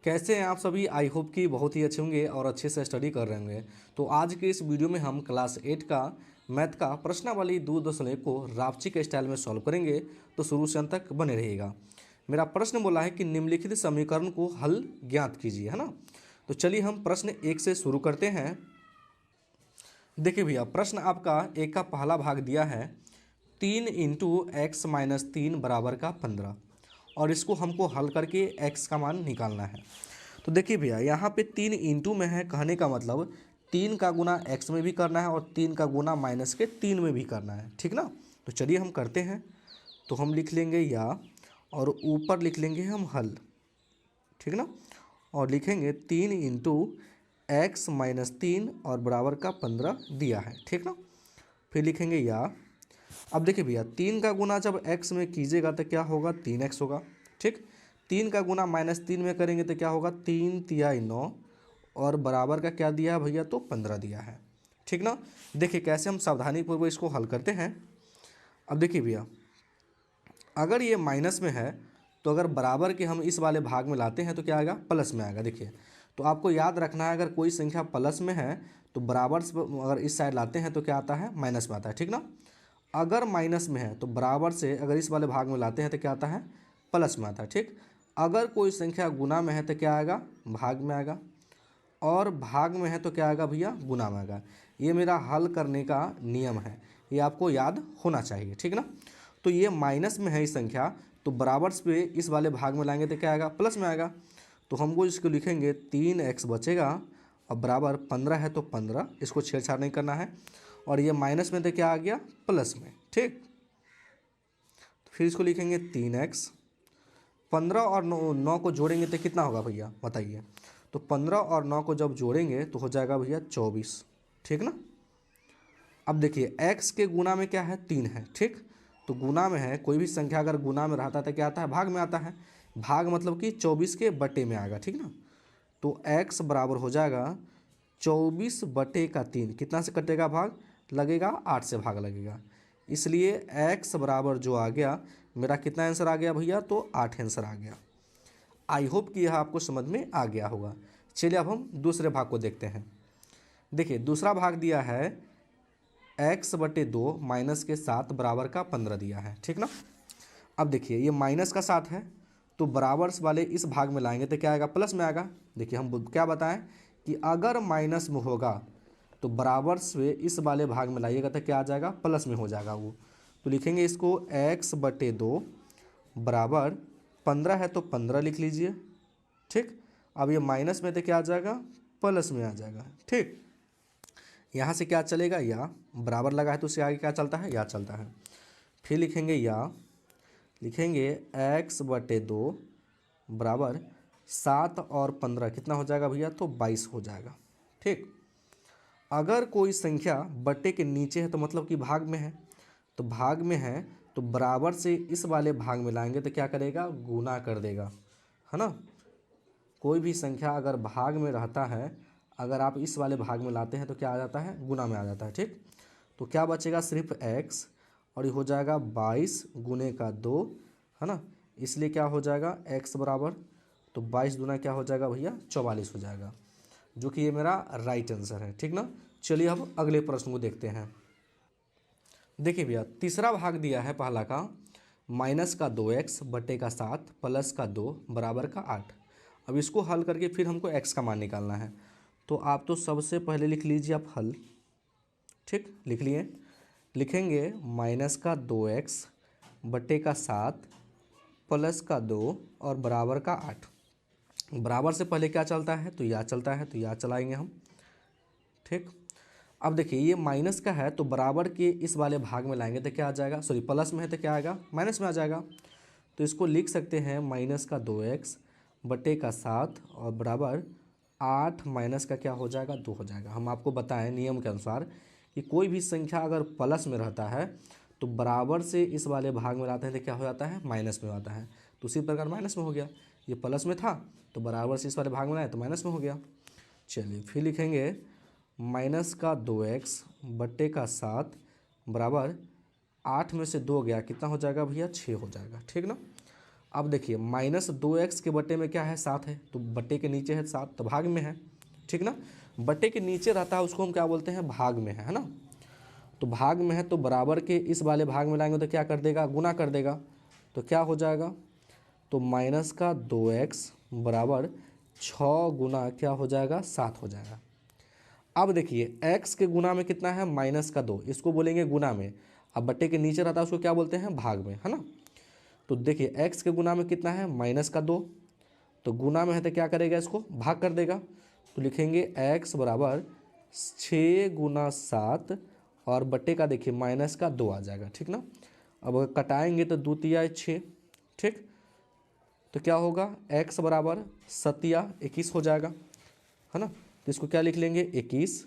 कैसे हैं आप सभी। आई होप कि बहुत ही अच्छे होंगे और अच्छे से स्टडी कर रहे होंगे। तो आज के इस वीडियो में हम क्लास 8 का मैथ का प्रश्नावली 2.1 को रावची के स्टाइल में सॉल्व करेंगे। तो शुरू से अंत तक बने रहिएगा। मेरा प्रश्न बोला है कि निम्नलिखित समीकरण को हल ज्ञात कीजिए, है ना। तो चलिए हम प्रश्न 1 से शुरू करते हैं। देखिए भैया, प्रश्न आपका एक का पहला भाग दिया है 3 इंटू एक्स माइनस 3 बराबर का 15 और इसको हमको हल करके x का मान निकालना है। तो देखिए भैया, यहाँ पे 3 इंटू में है, कहने का मतलब 3 का गुना x में भी करना है और 3 का गुना माइनस के 3 में भी करना है, ठीक ना। तो चलिए हम करते हैं। तो हम लिख लेंगे या और ऊपर लिख लेंगे हम हल, ठीक ना। और लिखेंगे 3 इंटू एक्स माइनस 3 और बराबर का 15 दिया है, ठीक ना। फिर लिखेंगे या। अब देखिए भैया, 3 का गुना जब x में कीजिएगा तो क्या होगा, 3x होगा, ठीक। 3 का गुना माइनस 3 में करेंगे तो क्या होगा, 3 तिया 9 और बराबर का क्या दिया है भैया, तो 15 दिया है, ठीक ना। देखिए कैसे हम सावधानीपूर्वक इसको हल करते हैं। अब देखिए भैया, अगर ये माइनस में है तो अगर बराबर के हम इस वाले भाग में लाते हैं तो क्या आएगा, प्लस में आएगा। देखिए, तो आपको याद रखना है, अगर कोई संख्या प्लस में है तो बराबर से अगर इस साइड लाते हैं तो क्या आता है, माइनस में आता है, ठीक ना। अगर माइनस में है तो बराबर से अगर इस वाले भाग में लाते हैं तो क्या आता है, प्लस में आता है, ठीक। अगर कोई संख्या गुना में है तो क्या आएगा, भाग में आएगा, और भाग में है तो क्या आएगा भैया, गुना में आएगा। ये मेरा हल करने का नियम है, ये आपको याद होना चाहिए, ठीक ना। तो ये माइनस में है इस संख्या, तो बराबर पे इस वाले भाग में लाएंगे तो क्या आएगा, प्लस में आएगा। तो हमको इसको लिखेंगे 3x बचेगा और बराबर 15 है तो 15, इसको छेड़छाड़ नहीं करना है। और ये माइनस में तो क्या आ गया, प्लस में, ठीक। तो फिर इसको लिखेंगे 3x, 15 और 9 को जोड़ेंगे तो कितना होगा भैया, बताइए। तो 15 और 9 को जब जोड़ेंगे तो हो जाएगा भैया 24, ठीक ना। अब देखिए x के गुना में क्या है, 3 है, ठीक। तो गुना में है, कोई भी संख्या अगर गुना में रहता है तो क्या आता है, भाग में आता है। भाग मतलब कि 24 के बटे में आएगा, ठीक ना। तो x बराबर हो जाएगा 24 बटे का 3, कितना से कटेगा भाग, लगेगा 8 से भाग लगेगा। इसलिए x बराबर जो आ गया मेरा, कितना आंसर आ गया भैया, तो 8 आंसर आ गया। आई होप कि यह आपको समझ में आ गया होगा। चलिए अब हम दूसरे भाग को देखते हैं। देखिए दूसरा भाग दिया है x बटे 2 माइनस के 7 बराबर का 15 दिया है, ठीक ना। अब देखिए ये माइनस का 7 है तो बराबर वाले इस भाग में लाएंगे तो क्या आएगा, प्लस में आएगा। देखिए हम क्या बताएं कि अगर माइनस में होगा तो बराबर से इस वाले भाग में लाइएगा तो क्या आ जाएगा, प्लस में हो जाएगा वो। तो लिखेंगे इसको x बटे 2 बराबर 15 है तो 15 लिख लीजिए, ठीक। अब ये माइनस में तो क्या आ जाएगा, प्लस में आ जाएगा, ठीक। यहाँ से क्या चलेगा, या बराबर लगा है तो उससे आगे क्या चलता है, या चलता है। फिर लिखेंगे या, लिखेंगे x बटे 2 बराबर 7 और 15 कितना हो जाएगा भैया, तो 22 हो जाएगा, ठीक। अगर कोई संख्या बटे के नीचे है तो मतलब कि भाग में है, तो भाग में है तो बराबर से इस वाले भाग में लाएंगे तो क्या करेगा, गुना कर देगा, है ना। कोई भी संख्या अगर भाग में रहता है, अगर आप इस वाले भाग में लाते हैं तो क्या आ जाता है, गुना में आ जाता है, ठीक। तो क्या बचेगा, सिर्फ x, और ये हो जाएगा 22 गुने का 2, है ना। इसलिए क्या हो जाएगा, x बराबर, तो 22 गुना क्या हो जाएगा भैया, 44 हो जाएगा, जो कि ये मेरा राइट आंसर है, ठीक ना। चलिए अब अगले प्रश्न को देखते हैं। देखिए भैया, तीसरा भाग दिया है पहला का माइनस का 2x बटे का 7 प्लस का 2 बराबर का 8। अब इसको हल करके फिर हमको x का मान निकालना है। तो आप तो सबसे पहले लिख लीजिए आप हल, ठीक, लिख लिए। लिखेंगे माइनस का 2x बटे का 7 प्लस का 2 और बराबर का 8। बराबर से पहले क्या चलता है, तो या चलता है, तो या चलाएंगे हम, ठीक। अब देखिए ये माइनस का है तो बराबर के इस वाले भाग में लाएंगे तो क्या आ जाएगा, सॉरी प्लस में है तो क्या आएगा, माइनस में आ जाएगा। तो इसको लिख सकते हैं माइनस का 2x बटे का 7 और बराबर 8 माइनस का क्या हो जाएगा, 2 हो जाएगा। हम आपको बताएं नियम के अनुसार कि कोई भी संख्या अगर प्लस में रहता है तो बराबर से इस वाले भाग में लाते हैं तो क्या हो जाता है, माइनस में आता है। तो उसी प्रकार माइनस में हो गया, ये प्लस में था तो बराबर से इस वाले भाग में लाए तो माइनस में हो गया। चलिए फिर लिखेंगे माइनस का 2x बट्टे का 7 बराबर 8 में से 2 गया, कितना हो जाएगा भैया, 6 हो जाएगा, ठीक ना। अब देखिए -2x के बट्टे में क्या है 7 है, तो बट्टे के नीचे है 7 तो भाग में है, ठीक ना। बट्टे के नीचे रहता है उसको हम क्या बोलते हैं, भाग में है ना। तो भाग में है तो बराबर के इस वाले भाग में लाएंगे तो क्या कर देगा, गुना कर देगा। तो क्या हो जाएगा, तो -2x बराबर 6 गुना क्या हो जाएगा, 7 हो जाएगा। अब देखिए x के गुना में कितना है, -2, इसको बोलेंगे गुना में। अब बट्टे के नीचे रहता है उसको क्या बोलते हैं, भाग में, है ना। तो देखिए x के गुना में कितना है, -2, तो गुना में है तो क्या करेगा, इसको भाग कर देगा। तो लिखेंगे x बराबर 6 गुना 7 और बट्टे का देखिए -2 आ जाएगा, ठीक ना। अब अगर कटाएंगे तो 2 तिया 6, ठीक। तो क्या होगा, x बराबर 7 21 हो जाएगा, है ना। तो इसको क्या लिख लेंगे, 21।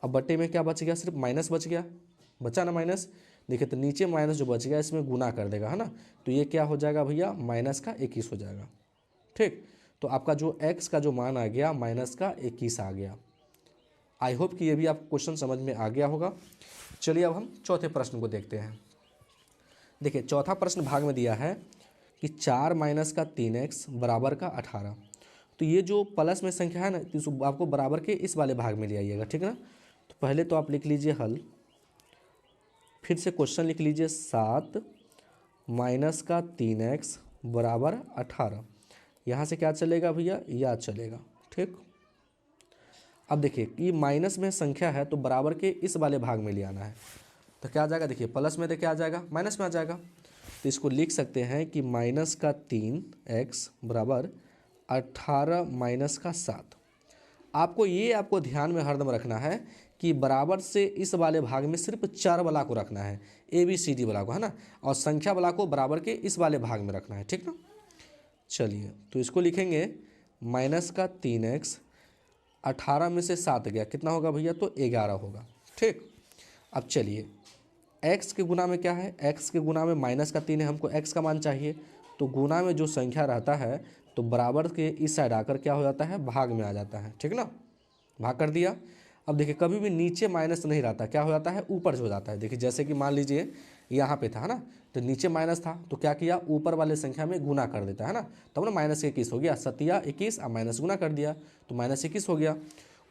अब बट्टे में क्या बच गया, सिर्फ माइनस बच गया, बचा ना माइनस। देखिए तो नीचे माइनस जो बच गया इसमें गुना कर देगा, है ना। तो ये क्या हो जाएगा भैया, -21 हो जाएगा, ठीक। तो आपका जो x का जो मान आ गया -21 आ गया। आई होप कि ये भी आपको क्वेश्चन समझ में आ गया होगा। चलिए अब हम चौथे प्रश्न को देखते हैं। देखिए चौथा प्रश्न भाग में दिया है कि 4 - 3x बराबर का 18। तो ये जो प्लस में संख्या है ना, तो इसको आपको बराबर के इस वाले भाग में ले आइएगा, ठीक ना। तो पहले तो आप लिख लीजिए हल, फिर से क्वेश्चन लिख लीजिए 7 - 3x बराबर 18। यहाँ से क्या चलेगा भैया, या चलेगा, ठीक। अब देखिए ये माइनस में संख्या है तो बराबर के इस वाले भाग में ले आना है। तो क्या आ जाएगा, देखिए प्लस में तो क्या आ जाएगा, माइनस में आ जाएगा। तो इसको लिख सकते हैं कि -3x बराबर 18 - 7। आपको ध्यान में हरदम रखना है कि बराबर से इस वाले भाग में सिर्फ चर वाला को रखना है, ABCD वाला को, है ना। और संख्या वाला को बराबर के इस वाले भाग में रखना है, ठीक ना। चलिए तो इसको लिखेंगे -3x, 18 में से 7 गया कितना होगा भैया, तो 11 होगा, ठीक। अब चलिए x के गुना में क्या है, x के गुना में -3 है, हमको x का मान चाहिए। तो गुना में जो संख्या रहता है तो बराबर के इस साइड आकर क्या हो जाता है, भाग में आ जाता है, ठीक ना। भाग कर दिया। अब देखिए कभी भी नीचे माइनस नहीं रहता, क्या हो जाता है, ऊपर हो जाता है। देखिए जैसे कि मान लीजिए यहाँ पे था, है ना, तो नीचे माइनस था तो क्या किया, ऊपर वाले संख्या में गुना कर देता है ना। तब ना -21 हो गया, 7 21 अब माइनस गुना कर दिया तो -21 हो गया।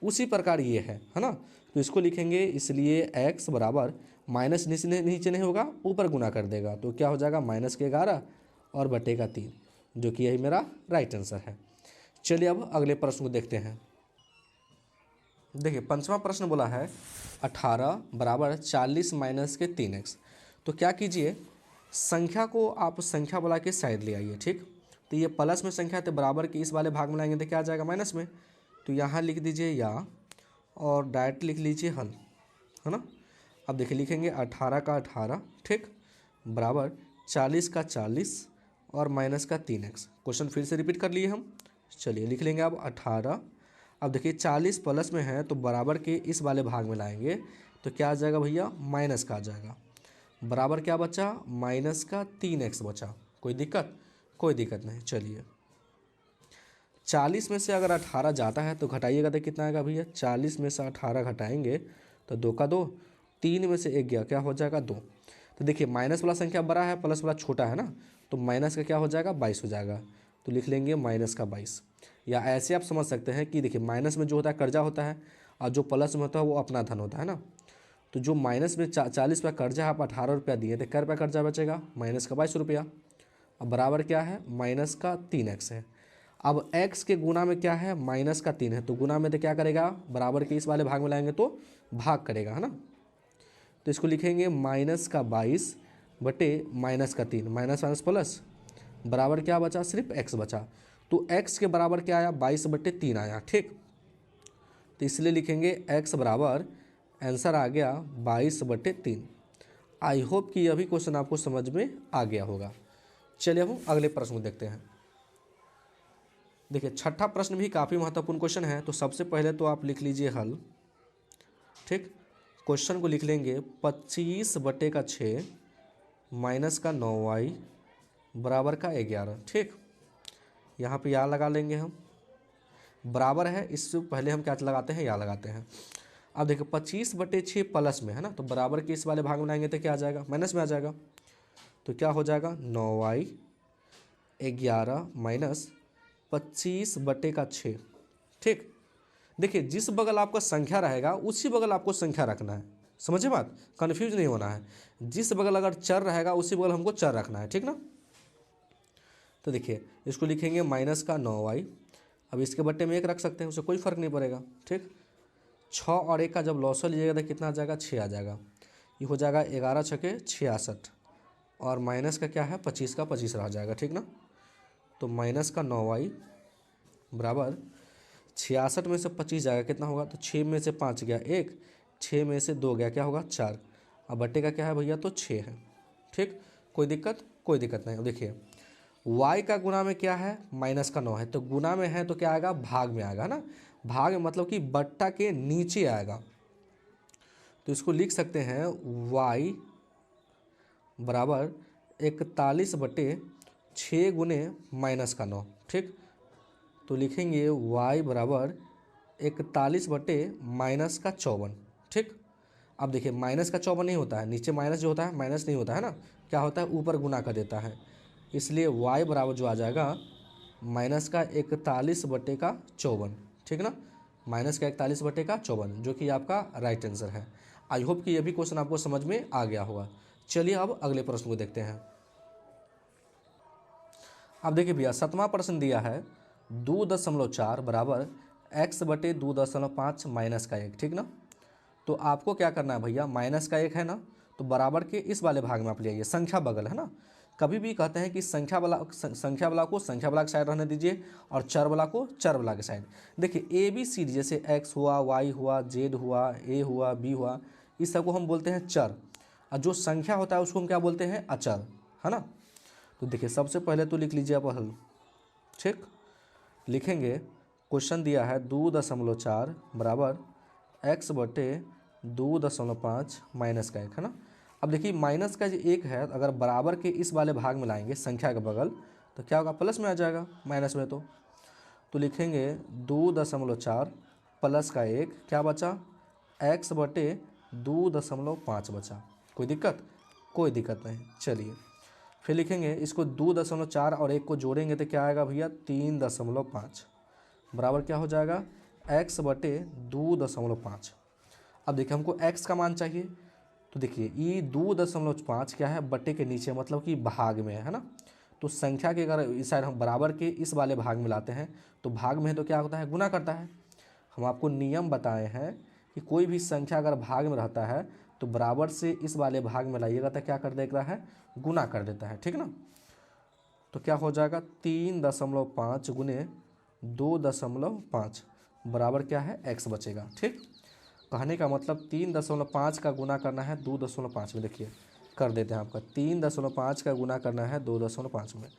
उसी प्रकार ये है ना। तो इसको लिखेंगे, इसलिए x बराबर माइनस नीचे नहीं होगा, ऊपर गुना कर देगा तो क्या हो जाएगा, -11 और बटे का 3, जो कि यही मेरा राइट आंसर है। चलिए अब अगले प्रश्न को देखते हैं। देखिए पंचवा प्रश्न बोला है 18 बराबर 40 - 3x। तो क्या कीजिए, संख्या को आप संख्या वाला के साइड ले आइए, ठीक। तो ये प्लस में संख्या तो बराबर के इस वाले भाग में लाएंगे तो क्या आ जाएगा, माइनस में। तो यहाँ लिख दीजिए या, और डायरेक्ट लिख लीजिए हल, है ना। अब देखिए लिखेंगे 18 का 18, ठीक, बराबर 40 का 40 और -3x। क्वेश्चन फिर से रिपीट कर लिए हम। चलिए लिख लेंगे अब 18। अब देखिए 40 प्लस में है तो बराबर के इस वाले भाग में लाएंगे तो क्या आ जाएगा भैया, माइनस का आ जाएगा। बराबर क्या बचा, -3x बचा। कोई दिक्कत, कोई दिक्कत नहीं। चलिए 40 में से अगर 18 जाता है तो घटाइएगा तो कितना आएगा भैया, 40 में से 18 घटाएंगे तो 2 का 2, 3 में से 1 गया, क्या हो जाएगा 2। तो देखिए माइनस वाला संख्या बड़ा है, प्लस वाला छोटा है ना, तो माइनस का क्या हो जाएगा, 22 हो जाएगा। तो लिख लेंगे -22। या ऐसे आप समझ सकते हैं कि देखिए माइनस में जो होता है कर्जा होता है, और जो प्लस में होता है वो अपना धन होता है ना। तो जो माइनस में 40 रुपया कर्जा है, आप 18 रुपया दिए तो कै रुपया कर्जा बचेगा, -22 रुपया। अब बराबर क्या है, -3x है। अब x के गुना में क्या है, -3 है, तो गुना में तो क्या करेगा, बराबर के इस वाले भाग में लाएंगे तो भाग करेगा, है ना। तो इसको लिखेंगे -22 बटे -3, माइनस प्लस, बराबर क्या बचा, सिर्फ x बचा। तो x के बराबर क्या आया, 22/3 आया, ठीक। तो इसलिए लिखेंगे x बराबर, आंसर आ गया 22/3। आई होप कि यह भी क्वेश्चन आपको समझ में आ गया होगा। चलिए हम अगले प्रश्न को देखते हैं। देखिए छठा प्रश्न भी काफ़ी महत्वपूर्ण क्वेश्चन है। तो सबसे पहले तो आप लिख लीजिए हल, ठीक। क्वेश्चन को लिख लेंगे 25/6 माइनस का 9y बराबर का 11, ठीक। यहाँ पे या लगा लेंगे हम, बराबर है, इससे पहले हम क्या लगाते हैं, या लगाते हैं। अब देखिए 25/6 प्लस में है ना, तो बराबर के इस वाले भाग में लाएंगे तो क्या आ जाएगा, माइनस में आ जाएगा। तो क्या हो जाएगा, 9y 11 माइनस 25/6। ठीक, देखिए जिस बगल आपका संख्या रहेगा उसी बगल आपको संख्या रखना है, समझे बात, कन्फ्यूज नहीं होना है। जिस बगल अगर चर रहेगा उसी बगल हमको चर रखना है, ठीक ना। तो देखिए इसको लिखेंगे -9y। अब इसके बट्टे में 1 रख सकते हैं, उससे कोई फर्क नहीं पड़ेगा। ठीक, 6 और 1 का जब लॉसर लीजिएगा तो कितना आ जाएगा, 6 आ जाएगा। ये हो जाएगा 11 छके 66 और माइनस का क्या है 25 का 25 रह जाएगा, ठीक ना। तो -9y बराबर 66 में से 25 जाएगा, कितना होगा, तो 6 में से 5 गया 1, 6 में से 2 गया, क्या होगा 4। अब बट्टे का क्या है भैया, तो 6 है। ठीक, कोई दिक्कत, कोई दिक्कत नहीं। देखिए y का गुना में क्या है, -9 है, तो गुना में है तो क्या आएगा, भाग में आएगा ना। भाग में मतलब कि बट्टा के नीचे आएगा। तो इसको लिख सकते हैं y बराबर 41/6 गुने -9। ठीक, तो लिखेंगे y बराबर 41/-54। ठीक, अब देखिए माइनस का 54 नहीं होता है, नीचे माइनस जो होता है माइनस नहीं होता है ना, क्या होता है ऊपर गुना कर देता है। इसलिए y बराबर जो आ जाएगा -41/54। ठीक ना, -41/54 जो कि आपका राइट आंसर है। आई होप कि ये भी क्वेश्चन आपको समझ में आ गया होगा। चलिए अब अगले प्रश्न को देखते हैं। अब देखिए भैया 7वां प्रश्न दिया है 2.4 बराबर x/2.5 माइनस का 1। ठीक ना, तो आपको क्या करना है भैया, माइनस का 1 है ना, तो बराबर के इस वाले भाग में आप ले आइए, संख्या बगल है ना। कभी भी कहते हैं कि संख्या वाला को संख्या वाला के साइड रहने दीजिए और चर वाला को चर वाला के साइड। देखिए ABC जैसे x हुआ, y हुआ, z हुआ, a हुआ, b हुआ, इस सबको हम बोलते हैं चर, और जो संख्या होता है उसको हम क्या बोलते हैं, अचर, है ना। तो देखिए सबसे पहले तो लिख लीजिए आप हल। ठीक, लिखेंगे क्वेश्चन दिया है 2.4 बराबर x/2.5 माइनस का 1 है ना। अब देखिए माइनस का जो 1 है, अगर बराबर के इस वाले भाग में लाएंगे संख्या के बगल, तो क्या होगा, प्लस में आ जाएगा, माइनस में तो लिखेंगे 2.4 प्लस का 1 क्या बचा, x/2.5 बचा। कोई दिक्कत, कोई दिक्कत नहीं। चलिए फिर लिखेंगे इसको 2.4 और 1 को जोड़ेंगे तो क्या आएगा भैया, 3.5 बराबर क्या हो जाएगा, x/2.5। अब देखिए हमको x का मान चाहिए, तो देखिए ये 2.5 क्या है, बट्टे के नीचे मतलब कि भाग में है ना। तो संख्या के अगर इस साइड हम बराबर के इस वाले भाग में लाते हैं, तो भाग में है तो क्या होता है, गुना करता है। हम आपको नियम बताए हैं कि कोई भी संख्या अगर भाग में रहता है तो बराबर से इस वाले भाग में लाइएगा तो क्या कर देता है, गुना कर देता है। ठीक ना, तो क्या हो जाएगा 3.5 गुने 2.5 बराबर क्या है, x बचेगा। ठीक, कहने का मतलब 3.5 का गुना करना है 2.5 में। देखिए कर देते हैं, आपका 3.5 का गुना करना है 2.5 में।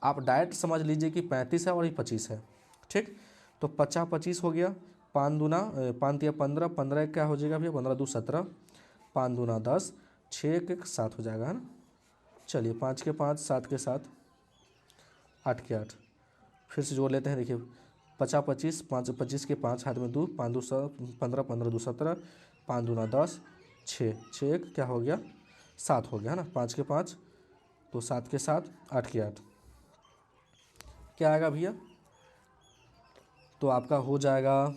आप डायरेक्ट समझ लीजिए कि 35 है और ये 25 है। ठीक, तो 50-25 हो गया, 5 दूना 5 या 15, 15 क्या हो जाएगा भैया, 15 × 2 = 17, 5 दूना 10, 6 के 7 हो जाएगा, है ना। चलिए 5 के 5, 7 के 7, 8 के 8, फिर से जोड़ लेते हैं। देखिए 50-25, 5 25 के 5 हाथ में 2, 5 2 15, 15 2 17, 5 दूना 10, 6 6 क्या हो गया, 7 हो गया, है ना। 5 के 5 तो 7 के 7, 8 के 8 क्या आएगा भैया, तो आपका हो जाएगा,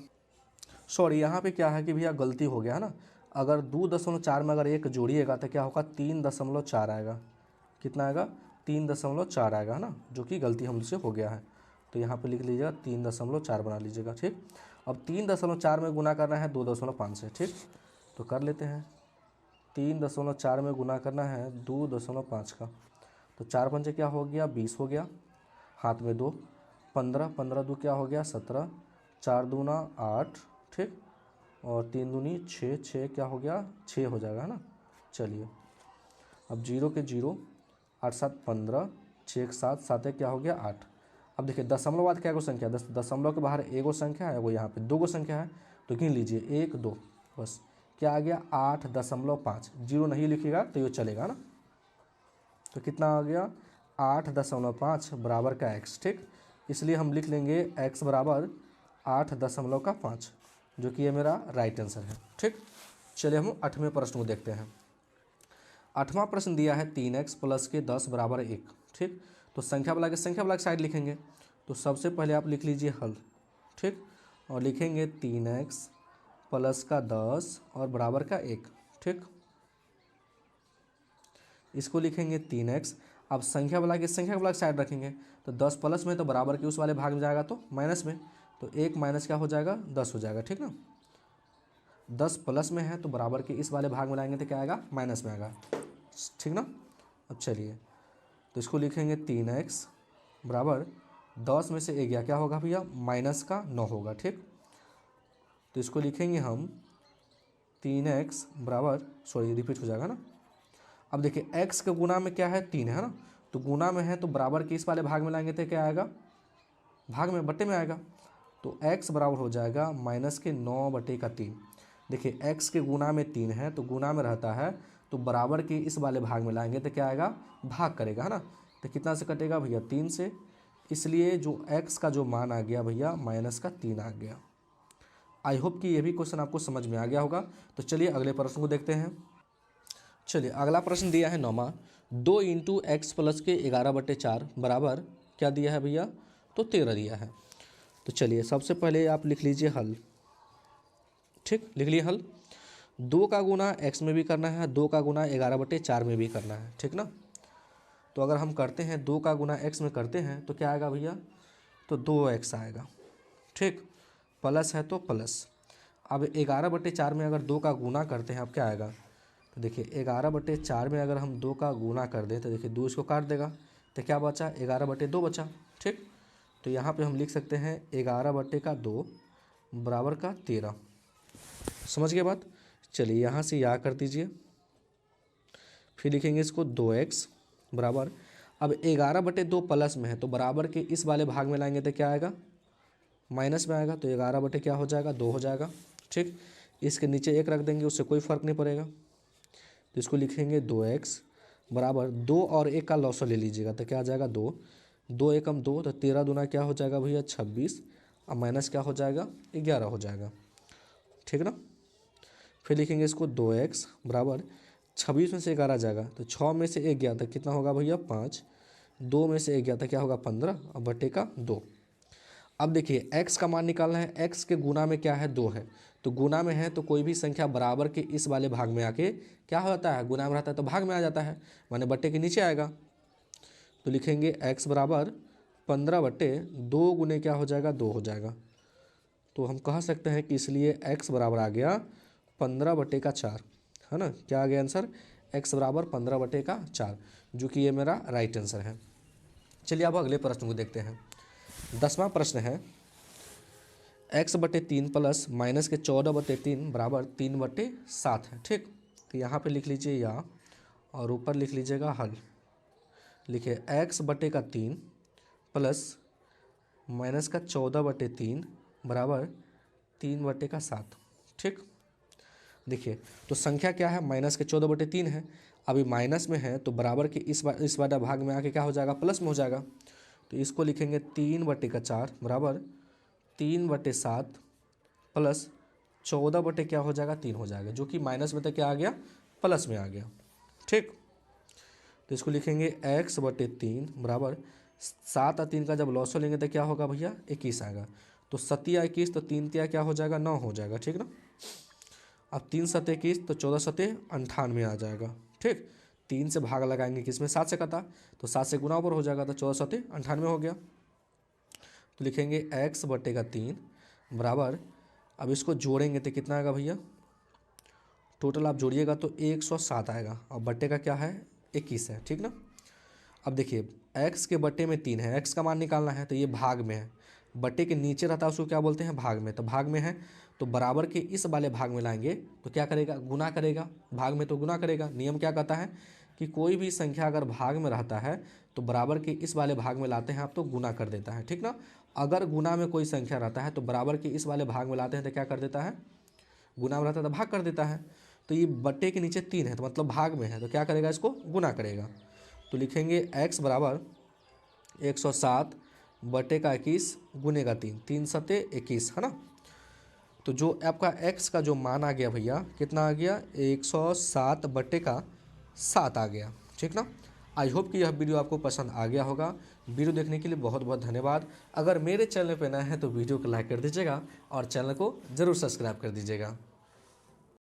सॉरी यहाँ पे क्या है कि भैया गलती हो गया है ना। अगर 2.4 में अगर 1 जोड़िएगा तो क्या होगा, 3.4 आएगा। कितना आएगा, 3.4 आएगा, है ना, जो कि गलती हमसे हो गया है। तो यहाँ पे लिख लीजिएगा 3.4 बना लीजिएगा। ठीक, अब 3.4 में गुना करना है 2.5 से। ठीक, तो कर लेते हैं, 3.4 में गुना करना है 2.5 का, तो 4 पंचे क्या हो गया, 20 हो गया, हाथ में 2, 15, 15 2 क्या हो गया, 17, 4 दूना 8, ठीक, और 3 दूनी 6, 6 क्या हो गया, 6 हो जाएगा, है ना। चलिए अब 0 के 0, 8 7 15, 6 1 7, 7 1 क्या हो गया, 8। अब देखिए दशमलव बाद क्या को संख्या, दशमलव के बाहर एगो संख्या है, वो यहाँ पे 2 गो संख्या है, तो गिन लीजिए 1 2, बस क्या आ गया 8.5। 0 नहीं लिखिएगा तो ये चलेगा ना। तो कितना आ गया 8.5 बराबर का x। ठीक, इसलिए हम लिख लेंगे x बराबर 8.5, जो कि ये मेरा राइट आंसर है। ठीक, चलिए हम 8वें प्रश्न को देखते हैं। 8वां प्रश्न दिया है 3x + के 10 बराबर 1। ठीक, तो तो संख्या वाला के साइड लिखेंगे। तो सबसे पहले आप लिख लीजिए हल, ठीक, और लिखेंगे 3x प्लस का 10 और बराबर का 1, ठीक। इसको लिखेंगे 3x। अब संख्या वाला के साइड रखेंगे। तो 10 प्लस में तो बराबर के उस वाले भाग में जाएगा तो माइनस में, तो 1 माइनस क्या हो जाएगा 10 हो जाएगा, ठीक ना। 10 प्लस में है तो बराबर के इस वाले भाग में लाएंगे तो क्या आएगा माइनस में आएगा, ठीक ना। अब चलिए तो इसको लिखेंगे 3x बराबर 10 में से 1 गया क्या होगा भैया माइनस का 9 होगा, ठीक। तो इसको लिखेंगे हम 3x बराबर रिपीट हो जाएगा ना। अब देखिए x के गुना में क्या है 3 है ना, तो गुना में है तो बराबर के इस वाले भाग में लाएंगे तो क्या आएगा भाग में बट्टे में आएगा। तो x बराबर हो जाएगा माइनस के 9/3। देखिए x के गुना में 3 है तो गुना में रहता है, तो बराबर के इस वाले भाग में लाएंगे तो क्या आएगा भाग करेगा, है ना। तो कितना से कटेगा भैया 3 से, इसलिए जो x का जो मान आ गया भैया माइनस का 3 आ गया। आई होप कि ये भी क्वेश्चन आपको समझ में आ गया होगा। तो चलिए अगले प्रश्न को देखते हैं। चलिए अगला प्रश्न दिया है 9वां, 2 इंटू एक्स प्लस के 11/4 बराबर क्या दिया है भैया, तो 13 दिया है। तो चलिए सबसे पहले आप लिख लीजिए हल, ठीक, लिख लिए हल। 2 का गुना x में भी करना है, 2 का गुना 11/4 में भी करना है, ठीक ना। तो अगर हम करते हैं 2 का गुना x में करते हैं तो क्या आएगा भैया, तो 2x आएगा, ठीक, प्लस है तो प्लस। अब 11/4 में अगर 2 का गुना करते हैं अब क्या आएगा, तो देखिए 11/4 में अगर हम 2 का गुना कर दें तो देखिए 2 इसको काट देगा तो क्या बचा 11/2 बचा, ठीक। तो यहाँ पे हम लिख सकते हैं 11/2 बराबर का 13। समझ गए बात। चलिए यहाँ से या कर दीजिए, फिर लिखेंगे इसको 2x बराबर, अब 11/2 प्लस में है तो बराबर के इस वाले भाग में लाएंगे तो क्या आएगा माइनस में आएगा, तो 11 क्या हो जाएगा 2 हो जाएगा, ठीक। इसके नीचे 1 रख देंगे, उससे कोई फ़र्क नहीं पड़ेगा। तो इसको लिखेंगे 2x बराबर 2 और 1 का लॉस ले लीजिएगा तो क्या आ जाएगा 2, 2 एकम 2, तो 13 दूना क्या हो जाएगा भैया 26, अब माइनस क्या हो जाएगा 11 हो जाएगा, ठीक ना। फिर लिखेंगे इसको 2x बराबर 26 में से 11 जाएगा तो 6 में से 1 गया तो कितना होगा भैया 5, 2 में से 1 गया तो क्या होगा 15 और बटे का 2। अब देखिए x का मान निकालना है, x के गुना में क्या है 2 है, तो गुना में है तो कोई भी संख्या बराबर के इस वाले भाग में आके क्या होता है गुना में रहता है तो भाग में आ जाता है, माने बट्टे के नीचे आएगा। तो लिखेंगे x बराबर 15/2 गुने क्या हो जाएगा 2 हो जाएगा। तो हम कह सकते हैं कि इसलिए x बराबर आ गया 15/4, है ना। क्या आ गया आंसर, x बराबर 15/4, जो कि ये मेरा राइट आंसर है। चलिए अब अगले प्रश्न को देखते हैं। 10वां प्रश्न है x/3 प्लस माइनस के 14/3 बराबर 3/7 है, ठीक। तो यहाँ पे लिख लीजिए या और ऊपर लिख लीजिएगा हल। लिखिए x/3 प्लस माइनस का 14/3 बराबर 3/7, ठीक। देखिए तो संख्या क्या है माइनस के 14/3 है, अभी माइनस में है तो बराबर के इस वाला भाग में आके क्या हो जाएगा प्लस में हो जाएगा। तो इसको लिखेंगे 3/4 बराबर 3/7 प्लस 14 क्या हो जाएगा 3 हो जाएगा, जो कि माइनस में तो क्या आ गया प्लस में आ गया, ठीक। तो इसको लिखेंगे x/3 बराबर 7 और 3 का जब लॉस लेंगे तो क्या होगा भैया 21 आएगा। तो 7 या 21 तो 3 तिया क्या हो जाएगा 9 हो जाएगा, ठीक ना। अब 3 7 21 तो 14 7 98 आ जाएगा, ठीक। 3 से भाग लगाएंगे किसमें 7 से कटा, तो 7 से गुना ऊपर हो जाएगा तो 14 7 98 हो गया। तो लिखेंगे x/3 बराबर, अब इसको जोड़ेंगे तो कितना आएगा भैया, टोटल आप जोड़िएगा तो 107 आएगा और बट्टे का क्या है 21 है, ठीक ना। अब देखिए x के बट्टे में 3 है, x का मान निकालना है तो ये भाग में है, बट्टे के नीचे रहता है उसको क्या बोलते हैं भाग में, तो भाग में है तो बराबर के इस वाले भाग में लाएंगे तो क्या करेगा गुना करेगा, भाग में तो गुना करेगा। नियम क्या कहता है कि कोई भी संख्या अगर भाग में रहता है तो बराबर के इस वाले भाग में लाते हैं आप तो गुना कर देता है, ठीक ना। अगर गुना में कोई संख्या रहता है तो बराबर के इस वाले भाग में लाते हैं तो क्या कर देता है गुना में रहता है तो भाग कर देता है। तो ये बट्टे के नीचे 3 है तो मतलब भाग में है तो क्या करेगा इसको गुना करेगा। तो लिखेंगे x बराबर 107 बटे का 21 गुने का 3, 3 सते 21, है ना। तो जो आपका x का जो मान आ गया भैया कितना आ गया 107 बटे का 7 आ गया, ठीक ना। आई होप कि यह वीडियो आपको पसंद आ गया होगा। वीडियो देखने के लिए बहुत बहुत धन्यवाद। अगर मेरे चैनल पर नए हैं तो वीडियो को लाइक कर दीजिएगा और चैनल को ज़रूर सब्सक्राइब कर दीजिएगा।